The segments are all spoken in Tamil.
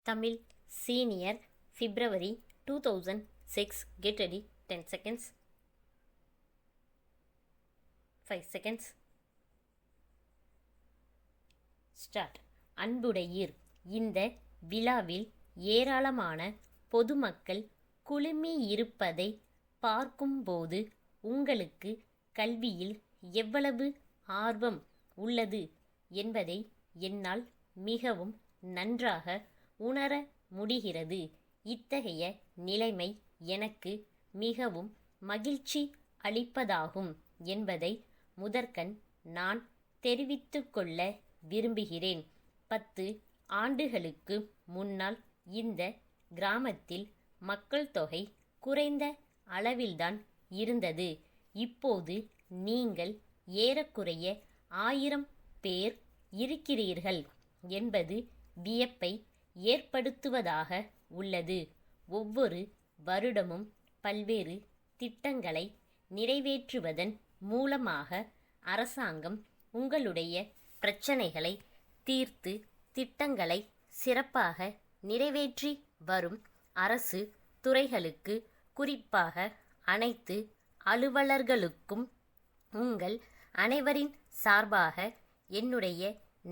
Tamil Senior February 2006. Get ready. 10 seconds. 5 seconds. Start. அன்புடையீர், இந்த விழாவில் ஏராளமான பொதுமக்கள் குழுமியிருப்பதை பார்க்கும்போது உங்களுக்கு கல்வியில் எவ்வளவு ஆர்வம் உள்ளது என்பதை என்னால் மிகவும் நன்றாக உணர முடிகிறது. இத்தகைய நிலைமை எனக்கு மிகவும் மகிழ்ச்சி அளிப்பதாகும் என்பதை முதற்கண் நான் தெரிவித்துக்கொள்ள விரும்புகிறேன். 10 ஆண்டுகளுக்கு முன்னால் இந்த கிராமத்தில் மக்கள் தொகை குறைந்த அளவில்தான் இருந்தது. இப்போது நீங்கள் ஏறக்குறைய 1000 பேர் இருக்கிறீர்கள் என்பது வியப்பை ஏற்படுத்துவதாக உள்ளது. ஒவ்வொரு வருடமும் பல்வேறு திட்டங்களை நிறைவேற்றுவதன் மூலமாக அரசாங்கம் உங்களுடைய பிரச்சனைகளை தீர்த்து திட்டங்களை சிறப்பாக நிறைவேற்றி வரும். அரசு துறைகளுக்கு, குறிப்பாக அனைத்து அலுவலர்களுக்கும் உங்கள் அனைவரின் சார்பாக என்னுடைய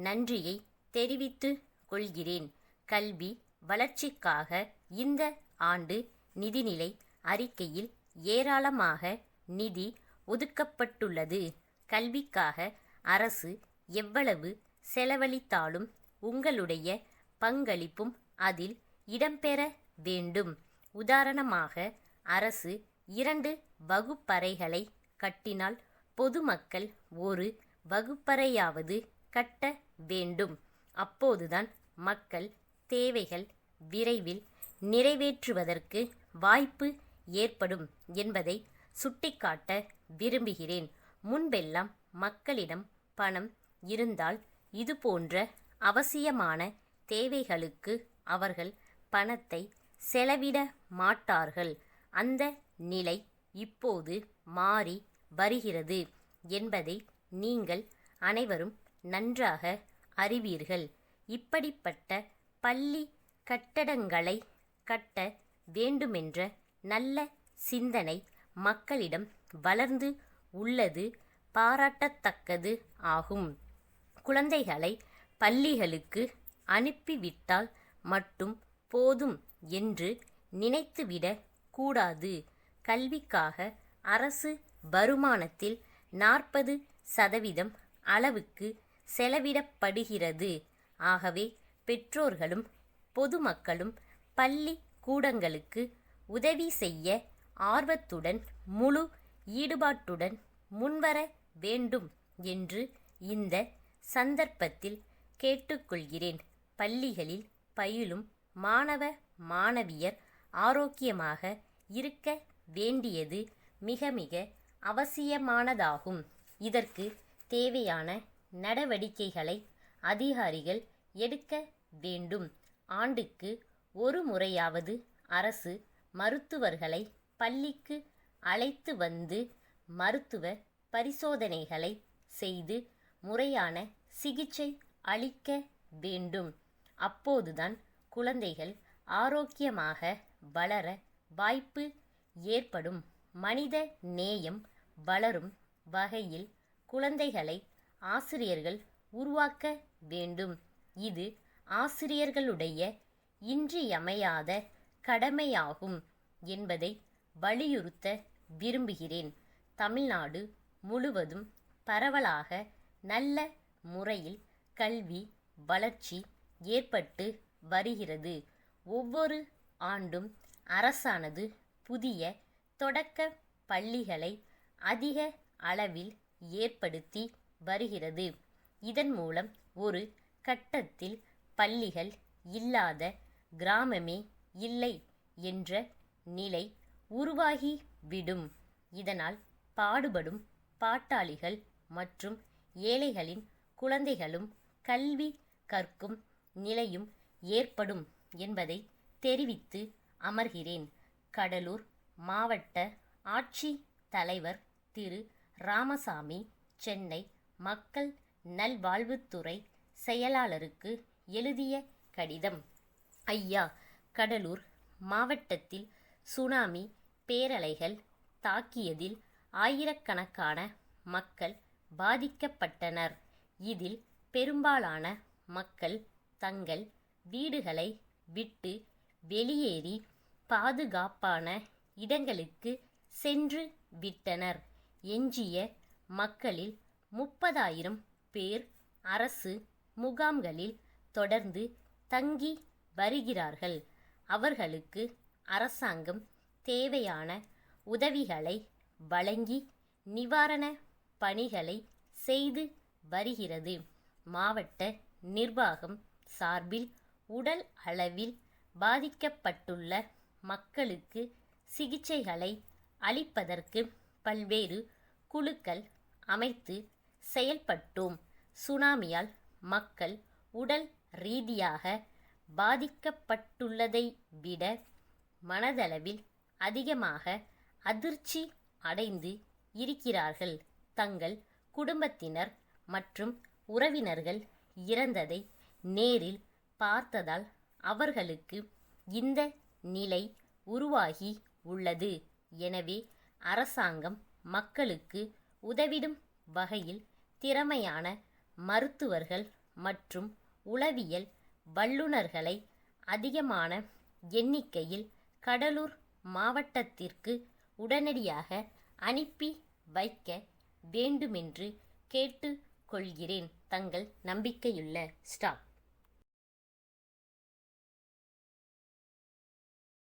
நன்றியை தெரிவித்துக் கொள்கிறேன். கல்வி வளர்ச்சிக்காக இந்த ஆண்டு நிதிநிலை அறிக்கையில் ஏராளமாக நிதி ஒதுக்கப்பட்டுள்ளது. கல்விக்காக அரசு எவ்வளவு செலவழித்தாலும் உங்களுடைய பங்களிப்பும் அதில் இடம்பெற வேண்டும். உதாரணமாக, அரசு 2 வகுப்பறைகளை கட்டினால் பொதுமக்கள் ஒரு வகுப்பறையாவது கட்ட வேண்டும். அப்போதுதான் மக்கள் தேவைகள் விரைவில் நிறைவேற்றுவதற்கு வாய்ப்பு ஏற்படும் என்பதை சுட்டிக்காட்ட விரும்புகிறேன். முன்பெல்லாம் மக்களிடம் பணம் இருந்தால் இதுபோன்ற அவசியமான தேவைகளுக்கு அவர்கள் பணத்தை செலவிட மாட்டார்கள். அந்த நிலை இப்போது மாறி வருகிறது என்பதை நீங்கள் அனைவரும் நன்றாக அறிவீர்கள். இப்படிப்பட்ட பள்ளி கட்டடங்களை கட்ட வேண்டுமென்ற நல்ல சிந்தனை மக்களிடம் வளர்ந்து உள்ளது பாராட்டத்தக்கது ஆகும். குழந்தைகளை பள்ளிகளுக்கு அனுப்பிவிட்டால் மட்டும் போதும் என்று நினைத்துவிடக் கூடாது. கல்விக்காக அரசு வருமானத்தில் 40% அளவுக்கு செலவிடப்படுகிறது. ஆகவே பெற்றோர்களும் பொதுமக்களும் பள்ளி கூடங்களுக்கு உதவி செய்ய ஆர்வத்துடன், முழு ஈடுபாட்டுடன் முன்வர வேண்டும் என்று இந்த சந்தர்ப்பத்தில் கேட்டுக்கொள்கிறேன். பள்ளிகளில் பயிலும் மாணவ மாணவியர் ஆரோக்கியமாக இருக்க வேண்டியது மிக மிக அவசியமானதாகும். இதற்கு தேவையான நடவடிக்கைகளை அதிகாரிகள் எடுக்க வேண்டும். ஆண்டுக்கு ஒரு முறையாவது அரசு மருத்துவர்களை பள்ளிக்கு அழைத்து வந்து மருத்துவ பரிசோதனைகளை செய்து முறையான சிகிச்சை அளிக்க வேண்டும். அப்போதுதான் குழந்தைகள் ஆரோக்கியமாக வளர வாய்ப்பு ஏற்படும். மனித நேயம் வளரும் வகையில் குழந்தைகளை ஆசிரியர்கள் உருவாக்க வேண்டும். இது ஆசிரியர்களுடைய இன்றியமையாத கடமையாகும் என்பதை வலியுறுத்த விரும்புகிறேன். தமிழ்நாடு முழுவதும் பரவலாக நல்ல முறையில் கல்வி வளர்ச்சி ஏற்பட்டு வருகிறது. ஒவ்வொரு ஆண்டும் அரசானது புதிய தொடக்க பள்ளிகளை அதிக அளவில் ஏற்படுத்தி வருகிறது. இதன் மூலம் ஒரு கட்டத்தில் பள்ளிகள் இல்லாத கிராமமே இல்லை என்ற நிலை உருவாகிவிடும். இதனால் பாடுபடும் பாட்டாளிகள் மற்றும் ஏழைகளின் குழந்தைகளும் கல்வி கற்கும் நிலையும் ஏற்படும் என்பதை தெரிவித்து அமர்கிறேன். கடலூர் மாவட்ட ஆட்சித் தலைவர் திரு ராமசாமி சென்னை மக்கள் நல்வாழ்வுத்துறை செயலாளருக்கு எழுதிய கடிதம். ஐயா, கடலூர் மாவட்டத்தில் சுனாமி பேரலைகள் தாக்கியதில் ஆயிரக்கணக்கான மக்கள் பாதிக்கப்பட்டனர். இதில் பெரும்பாலான மக்கள் தங்கள் வீடுகளை விட்டு வெளியேறி பாதுகாப்பான இடங்களுக்கு சென்று விட்டனர். எஞ்சிய மக்களில் 30,000 பேர் அரசு முகாம்களில் தொடர்ந்து தங்கி வருகிறார்கள். அவர்களுக்கு அரசாங்கம் தேவையான உதவிகளை வழங்கி நிவாரண பணிகளை செய்து வருகிறது. மாவட்ட நிர்வாகம் சார்பில் உடல் அளவில் பாதிக்கப்பட்டுள்ள மக்களுக்கு சிகிச்சைகளை அளிப்பதற்கு பல்வேறு குழுக்கள் அமைத்து செயல்பட்டோம். சுனாமியால் மக்கள் உடல் ரீதியாக பாதிக்கப்பட்டுள்ளதை விட மனதளவில் அதிகமாக அதிர்ச்சி அடைந்து இருக்கிறார்கள். தங்கள் குடும்பத்தினர் மற்றும் உறவினர்கள் இறந்ததை நேரில் பார்த்ததால் அவர்களுக்கு இந்த நிலை உருவாகி உள்ளது. எனவே அரசாங்கம் மக்களுக்கு உதவிடும் வகையில் திறமையான மருத்துவர்கள் மற்றும் உளவியல் வல்லுநர்களை அதிகமான எண்ணிக்கையில் கடலூர் மாவட்டத்திற்கு உடனடியாக அனுப்பி வைக்க வேண்டுமென்று கேட்டுக்கொள்கிறேன். தங்கள் நம்பிக்கையுள்ள ஸ்டாஃப்.